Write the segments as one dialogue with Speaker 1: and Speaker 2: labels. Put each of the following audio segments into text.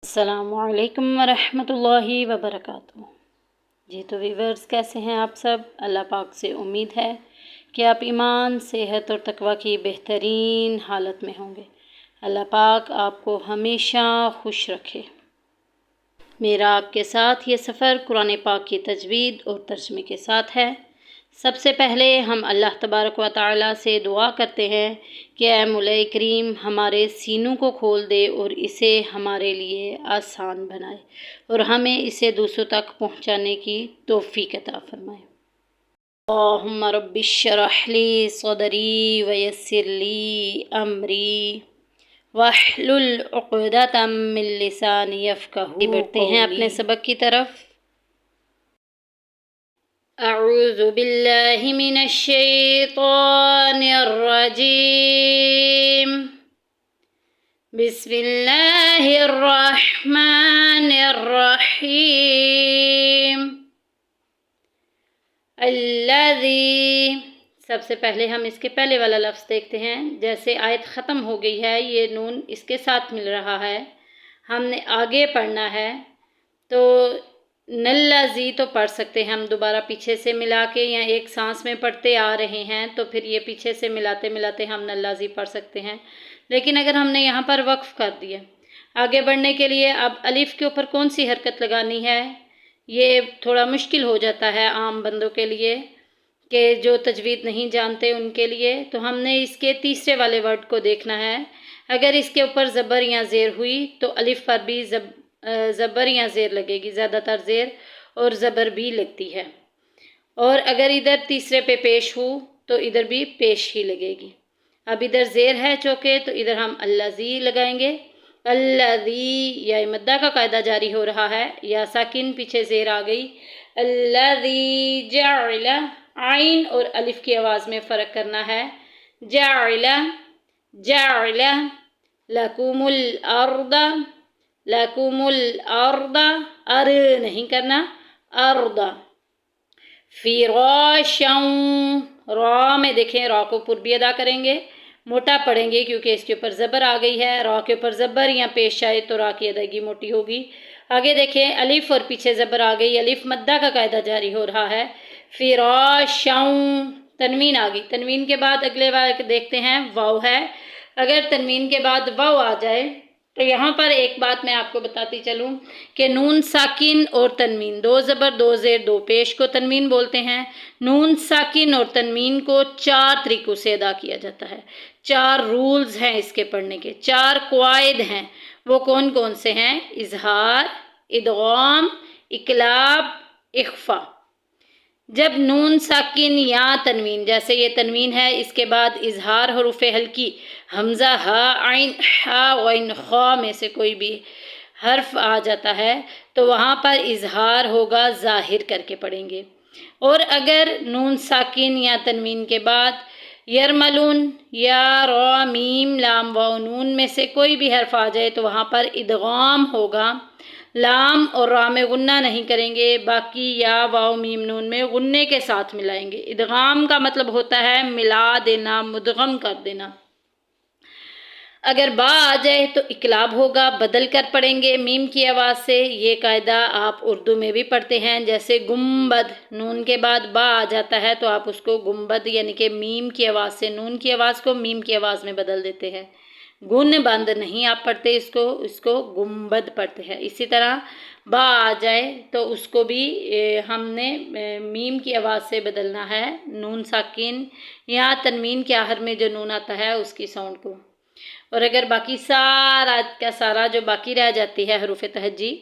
Speaker 1: السلام علیکم ورحمۃ اللہ وبرکاتہ۔ جی تو ویورز، کیسے ہیں آپ سب؟ اللہ پاک سے امید ہے کہ آپ ایمان، صحت اور تقوی کی بہترین حالت میں ہوں گے۔ اللہ پاک آپ کو ہمیشہ خوش رکھے۔ میرا آپ کے ساتھ یہ سفر قرآن پاک کی تجوید اور ترجمے کے ساتھ ہے۔ سب سے پہلے ہم اللہ تبارک و تعالیٰ سے دعا کرتے ہیں کہ اے مولا کریم ہمارے سینوں کو کھول دے اور اسے ہمارے لیے آسان بنائے اور ہمیں اسے دوسروں تک پہنچانے کی توفیق عطا فرمائے۔ اللہم رب اشرح لی صدری ویسر لی امری واحلل عقدۃ من لسانی یفقہوا قولی۔ بڑھتے ہیں اپنے سبق کی طرف۔ اعوذ باللہ من الشیطان الرجیم، بسم اللہ الرحمن الرحیم۔ الذی، سب سے پہلے ہم اس کے پہلے والا لفظ دیکھتے ہیں۔ جیسے آیت ختم ہو گئی ہے، یہ نون اس کے ساتھ مل رہا ہے، ہم نے آگے پڑھنا ہے تو نلذی تو پڑھ سکتے ہیں ہم دوبارہ پیچھے سے ملا کے، یا ایک سانس میں پڑھتے آ رہے ہیں تو پھر یہ پیچھے سے ملاتے ملاتے ہم نلذی پڑھ سکتے ہیں۔ لیکن اگر ہم نے یہاں پر وقف کر دیا آگے بڑھنے کے لیے، اب الف کے اوپر کون سی حرکت لگانی ہے، یہ تھوڑا مشکل ہو جاتا ہے عام بندوں کے لیے، کہ جو تجوید نہیں جانتے ان کے لیے۔ تو ہم نے اس کے تیسرے والے ورڈ کو دیکھنا ہے۔ اگر اس کے اوپر زبر یا زیر ہوئی تو الف پر بھی زبر یا زیر لگے گی، زیادہ تر زیر اور زبر بھی لگتی ہے، اور اگر ادھر تیسرے پہ پیش ہو تو ادھر بھی پیش ہی لگے گی۔ اب ادھر زیر ہے چونکہ، تو ادھر ہم الذی لگائیں گے۔ الذی، یا مدہ کا قاعدہ جاری ہو رہا ہے، یا ساکن پیچھے زیر آ گئی۔ الذی جعل، عین اور الف کی آواز میں فرق کرنا ہے۔ جعل، جعل لکم الارض، لکم الارض، ار نہیں کرنا، ارض۔ فراشا، را میں دیکھیں، را کو پر بھی ادا کریں گے، موٹا پڑھیں گے کیونکہ اس کے اوپر زبر آ گئی ہے۔ را کے اوپر زبر یا پیش آئے تو را کی ادائیگی موٹی ہوگی۔ آگے دیکھیں، الف اور پیچھے زبر آ گئی، الف مدہ کا قاعدہ جاری ہو رہا ہے۔ فراشا، تنوین آ گئی، تنوین کے بعد اگلے بار دیکھتے ہیں واو ہے۔ اگر تنوین کے بعد واو آ جائے تو یہاں پر ایک بات میں آپ کو بتاتی چلوں کہ نون ساکن اور تنوین، دو زبر دو زیر دو پیش کو تنوین بولتے ہیں۔ نون ساکن اور تنوین کو 4 طریقوں سے ادا کیا جاتا ہے۔ 4 رولز ہیں اس کے پڑھنے کے، 4 قواعد ہیں۔ وہ کون کون سے ہیں؟ اظہار، ادغام، اقلاب، اخفا۔ جب نون ساکن یا تنوین، جیسے یہ تنوین ہے، اس کے بعد اظہار حروف ہلکی حمزہ، ہا، عین، حا، غین، خا میں سے کوئی بھی حرف آ جاتا ہے تو وہاں پر اظہار ہوگا، ظاہر کر کے پڑھیں گے۔ اور اگر نون ساکن یا تنوین کے بعد یرملون، یا، را، میم، لام، واو، نون میں سے کوئی بھی حرف آ جائے تو وہاں پر ادغام ہوگا۔ لام اور را میں غنہ نہیں کریں گے، باقی یا، واو، میم، نون میں غنے کے ساتھ ملائیں گے۔ ادغام کا مطلب ہوتا ہے ملا دینا، مدغم کر دینا۔ اگر با آ جائے تو اقلاب ہوگا، بدل کر پڑھیں گے میم کی آواز سے۔ یہ قاعدہ آپ اردو میں بھی پڑھتے ہیں، جیسے گنبد، نون کے بعد با آ جاتا ہے تو آپ اس کو گنبد یعنی کہ میم کی آواز سے، نون کی آواز کو میم کی آواز میں بدل دیتے ہیں۔ گن بند نہیں آپ پڑھتے، اس کو گنبد پڑھتے ہیں۔ اسی طرح با آ جائے تو اس کو بھی ہم نے میم کی آواز سے بدلنا ہے، نون ساکن یا تنوین کے آخر میں جو نون آتا ہے اس کی ساؤنڈ کو۔ اور اگر باقی سارا کا سارا جو باقی رہ جاتی ہے حروف تہجی،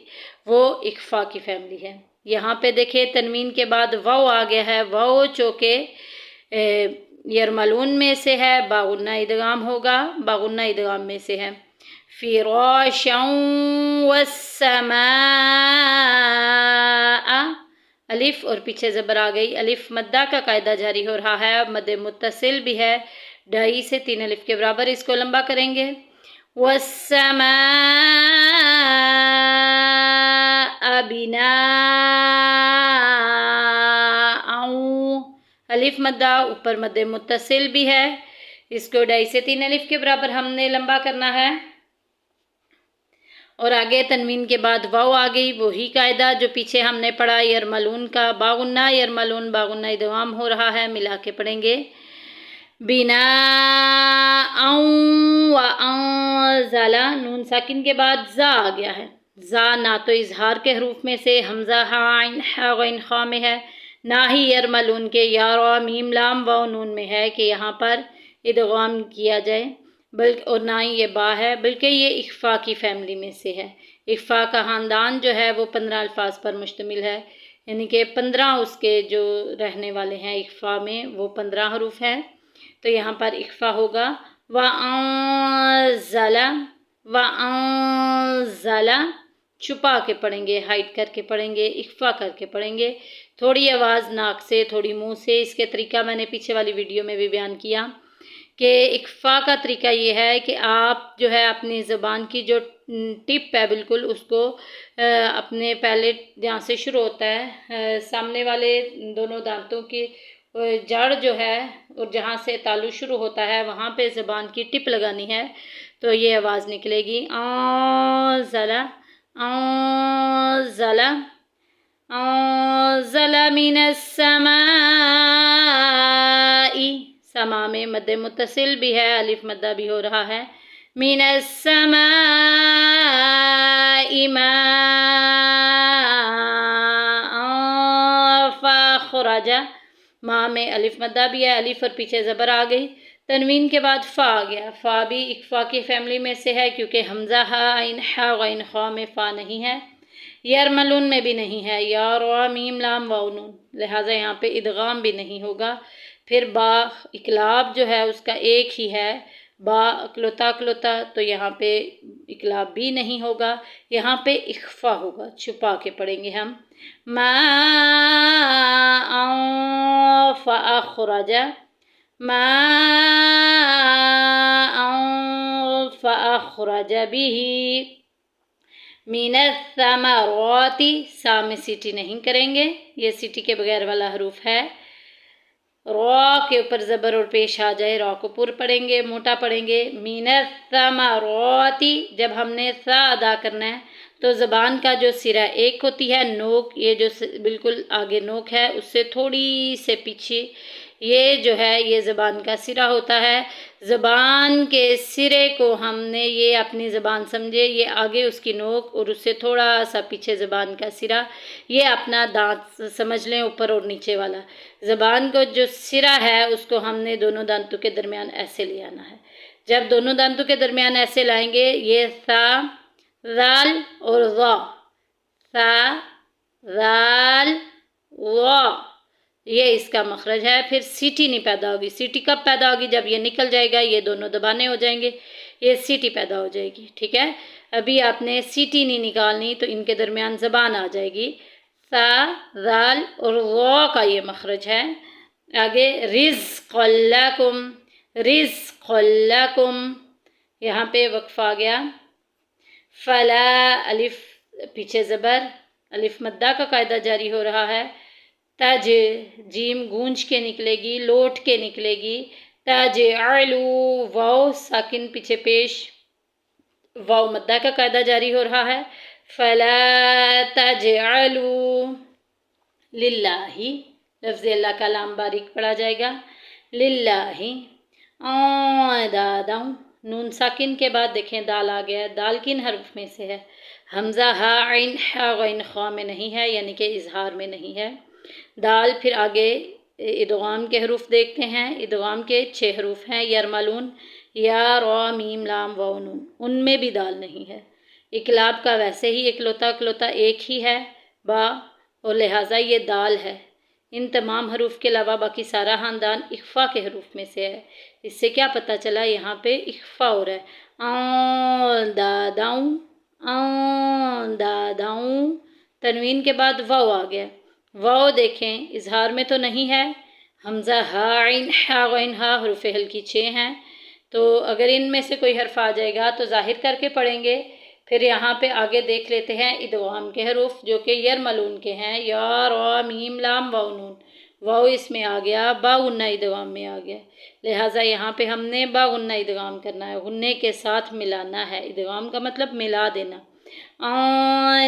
Speaker 1: وہ اخفا کی فیملی ہے۔ یہاں پہ دیکھیں تنوین کے بعد واو آ گیا ہے، واو چونکہ یرملون میں سے ہے، باغنہ ادغام ہوگا، باغنہ ادغام میں سے ہے۔ فراشا والسماء، الف اور پیچھے زبر آ گئی، الف مدہ کا قاعدہ جاری ہو رہا ہے، مد متصل بھی ہے، 2.5 سے 3 الف کے برابر اس کو لمبا کریں گے۔ والسماء بناء، الف مدہ اوپر مد متصل بھی ہے، اس کو 2.5 سے 3 الف کے برابر ہم نے لمبا کرنا ہے۔ اور آگے تنوین کے بعد واو آ گئی، وہی قاعدہ جو پیچھے ہم نے پڑھا یرملون کا، باغنہ یرملون، باغنہ ادغام ہو رہا ہے، ملا کے پڑھیں گے بنا و انزلا، نون ساکن کے بعد زا آ گیا ہے، زا نہ تو اظہار کے حروف میں سے حمزہ ہا عین ہا غین خا میں ہے، نہ ہی یرملون کے یا را میم لام واو نون میں ہے کہ یہاں پر ادغام کیا جائے، بلکہ اور نہ ہی یہ با ہے، بلکہ یہ اخفا کی فیملی میں سے ہے۔ اخفا کا خاندان جو ہے وہ 15 الفاظ پر مشتمل ہے، یعنی کہ 15 اس کے جو رہنے والے ہیں اخفا میں وہ 15 حروف ہے، تو یہاں پر اخفا ہوگا وَأَنزَلَ، وَأَنزَلَ چھپا کے پڑھیں گے، ہائٹ کر کے پڑھیں گے، اخفا کر کے پڑھیں گے، تھوڑی آواز ناک سے تھوڑی منہ سے۔ اس کے طریقہ میں نے پیچھے والی ویڈیو میں بھی بیان کیا کہ اخفا کا طریقہ یہ ہے کہ آپ جو ہے اپنی زبان کی جو ٹپ ہے بالکل اس کو اپنے پہلے جہاں سے شروع ہوتا ہے سامنے والے دونوں دانتوں کی جڑ جو ہے اور جہاں سے تالو شروع ہوتا ہے وہاں پہ زبان کی ٹپ لگانی ہے، تو یہ آواز نکلے گی انزل، انزل، انزل من السماء، سما میں مد متصل بھی ہے، الف مدہ بھی ہو رہا ہے، من السماء ماء فاخرج، ماں میں الف مدہ بھی ہے، الف اور پیچھے زبر آ گئی، تنوین کے بعد فا آ گیا، فا بھی اخفا کی فیملی میں سے ہے کیونکہ حمزہ ہا عین ہا غین خا میں فا نہیں ہے، یرملون میں بھی نہیں ہے، یا را میم لام واو نون، لہٰذا یہاں پہ ادغام بھی نہیں ہوگا۔ پھر با اقلاب جو ہے اس کا ایک ہی ہے، با اکلوتا اکلوتا، تو یہاں پہ اقلاب بھی نہیں ہوگا، یہاں پہ اخفا ہوگا، چھپا کے پڑھیں گے ہم ماء فاخرج، ماء فاخرج به من الثمرات، سا میں سیٹی نہیں کریں گے، یہ سیٹی کے بغیر والا حروف ہے، را کے اوپر زبر اور پیش آ جائے، را کو پر پڑھیں گے، موٹا پڑھیں گے، من الثمرات، جب ہم نے ثا ادا کرنا ہے تو زبان کا جو سرا ایک ہوتی ہے نوک، یہ جو بالکل آگے نوک ہے اس سے تھوڑی سے پیچھے یہ جو ہے یہ زبان کا سرا ہوتا ہے، زبان کے سرے کو ہم نے یہ اپنی زبان سمجھے، یہ آگے اس کی نوک اور اس سے تھوڑا سا پیچھے زبان کا سرا، یہ اپنا دانت سمجھ لیں اوپر اور نیچے والا، زبان کو جو سرا ہے اس کو ہم نے دونوں دانتوں کے درمیان ایسے لے آنا ہے، جب دونوں دانتوں کے درمیان ایسے لائیں گے یہ ثا، ذال اور ظا، ثا، ذال، ظا، یہ اس کا مخرج ہے، پھر سیٹی نہیں پیدا ہوگی، سیٹی کب پیدا ہوگی جب یہ نکل جائے گا، یہ دونوں دبانے ہو جائیں گے، یہ سیٹی پیدا ہو جائے گی، ٹھیک ہے، ابھی آپ نے سیٹی نہیں نکالنی تو ان کے درمیان زبان آ جائے گی، ثا، ذال اور ظا کا یہ مخرج ہے۔ آگے رزق لکم، رزق لکم، یہاں پہ وقف آ گیا، فلا، الف پیچھے زبر، الف مدہ کا قاعدہ جاری ہو رہا ہے، تج، جیم گونج کے نکلے گی، لوٹ کے نکلے گی، تجعلو، واو ساکن پیچھے پیش، واو مدہ کا قاعدہ جاری ہو رہا ہے، فلا تجعلو للہ، لفظ اللہ کا لام باریک پڑھا جائے گا، للہ اندادا، نون ساکن کے بعد دیکھیں دال آ گیا ہے، دال کن حرف میں سے ہے، حمزہ ہا عین ہا غین خا میں نہیں ہے، یعنی کہ اظہار میں نہیں ہے، دال، پھر آگے ادغام کے حروف دیکھتے ہیں، ادغام کے 6 حروف ہیں، یرملون، یا را میم لام واو نون، ان میں بھی دال نہیں ہے، اقلاب کا ویسے ہی اکلوتا اکلوتا ایک ہی ہے با، اور لہٰذا یہ دال ہے، ان تمام حروف کے علاوہ باقی سارا خاندان اخفا کے حروف میں سے ہے، اس سے کیا پتہ چلا یہاں پہ اخفا ہو رہا ہے، داداؤں، داداؤں، تنوین کے بعد واو آ گیا، واو دیکھیں اظہار میں تو نہیں ہے، حمزہ ہا عین ہا غین ہا حروف ہلکی 6 ہیں، تو اگر ان میں سے کوئی حرف آ جائے گا تو ظاہر کر کے پڑھیں گے، پھر یہاں پہ آگے دیکھ لیتے ہیں ادغام کے حروف جو کہ یرملون کے ہیں، یا را میم لام واو نون، واو اس میں آ گیا، با غنہ ادغام میں آ گیا، لہٰذا یہاں پہ ہم نے با غنہ ادغام کرنا ہے، غنے کے ساتھ ملانا ہے، ادغام کا مطلب ملا دینا،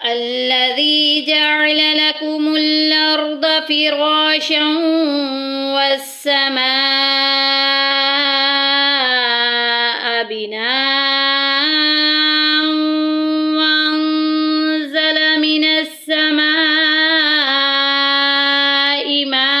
Speaker 1: الذي جعل لكم الأرض فراشا والسماء بناء وأنزل من السماء ماء،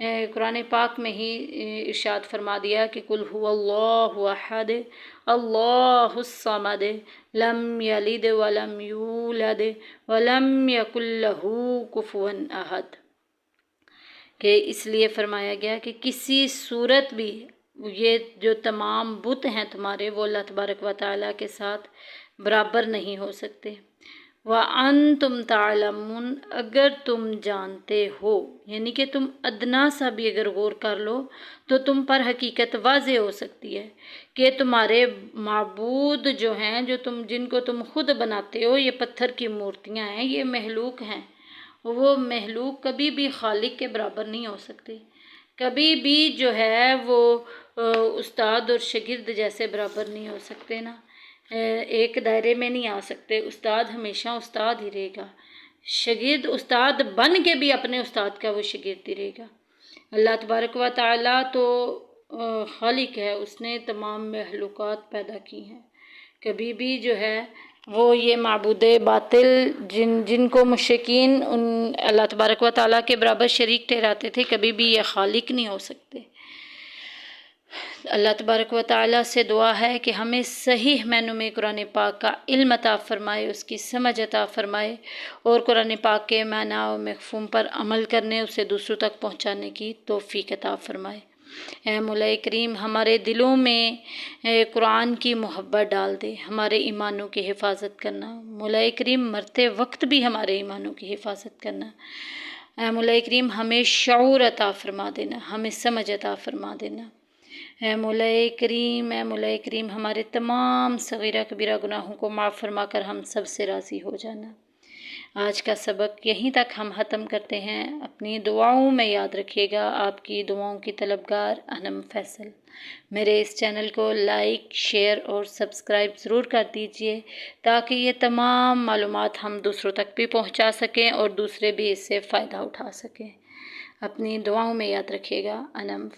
Speaker 1: قرآن پاک میں ہی ارشاد فرما دیا کہ قل هو اللہ احد اللہ الصمد لم یلد ولم یولد ولم یکن لہ کفوا احد، کہ اس لیے فرمایا گیا کہ کسی صورت بھی یہ جو تمام بت ہیں تمہارے وہ اللہ تبارک و تعالیٰ کے ساتھ برابر نہیں ہو سکتے۔ وَأَنْتُمْ تَعْلَمُونَ، اگر تم جانتے ہو، یعنی کہ تم ادنا سا بھی اگر غور کر لو تو تم پر حقیقت واضح ہو سکتی ہے کہ تمہارے معبود جو ہیں، جو جن کو تم خود بناتے ہو، یہ پتھر کی مورتیاں ہیں، یہ مخلوق ہیں، وہ مخلوق کبھی بھی خالق کے برابر نہیں ہو سکتے، کبھی بھی جو ہے وہ استاد اور شاگرد جیسے برابر نہیں ہو سکتے نا، ایک دائرے میں نہیں آ سکتے۔ استاد ہمیشہ استاد ہی رہے گا، شاگرد استاد بن کے بھی اپنے استاد کا وہ شاگرد ہی رہے گا۔ اللہ تبارک و تعالیٰ تو خالق ہے، اس نے تمام مخلوقات پیدا کی ہیں، کبھی بھی جو ہے وہ یہ معبود باطل جن کو مشرکین ان اللہ تبارک و تعالیٰ کے برابر شریک ٹھہراتے تھے، کبھی بھی یہ خالق نہیں ہو سکتے۔ اللہ تبارک و تعالیٰ سے دعا ہے کہ ہمیں صحیح معنوں میں قرآن پاک کا علم عطا فرمائے، اس کی سمجھ عطا فرمائے، اور قرآن پاک کے معنی و مفہوم پر عمل کرنے، اسے دوسروں تک پہنچانے کی توفیق عطا فرمائے۔ اے مولا کریم، ہمارے دلوں میں قرآن کی محبت ڈال دے، ہمارے ایمانوں کی حفاظت کرنا، مولا کریم مرتے وقت بھی ہمارے ایمانوں کی حفاظت کرنا۔ اے مولا کریم، ہمیں شعور عطا فرما دینا، ہمیں سمجھ عطا فرما دینا۔ اے مولا کریم، ہمارے تمام صغیرہ کبیرہ گناہوں کو معاف فرما کر ہم سب سے راضی ہو جانا۔ آج کا سبق یہیں تک ہم ختم کرتے ہیں، اپنی دعاؤں میں یاد رکھیے گا۔ آپ کی دعاؤں کی طلبگار انم فیصل۔ میرے اس چینل کو لائک، شیئر اور سبسکرائب ضرور کر دیجئے تاکہ یہ تمام معلومات ہم دوسروں تک بھی پہنچا سکیں اور دوسرے بھی اس سے فائدہ اٹھا سکیں۔ اپنی دعاؤں میں یاد رکھیے گا۔ انم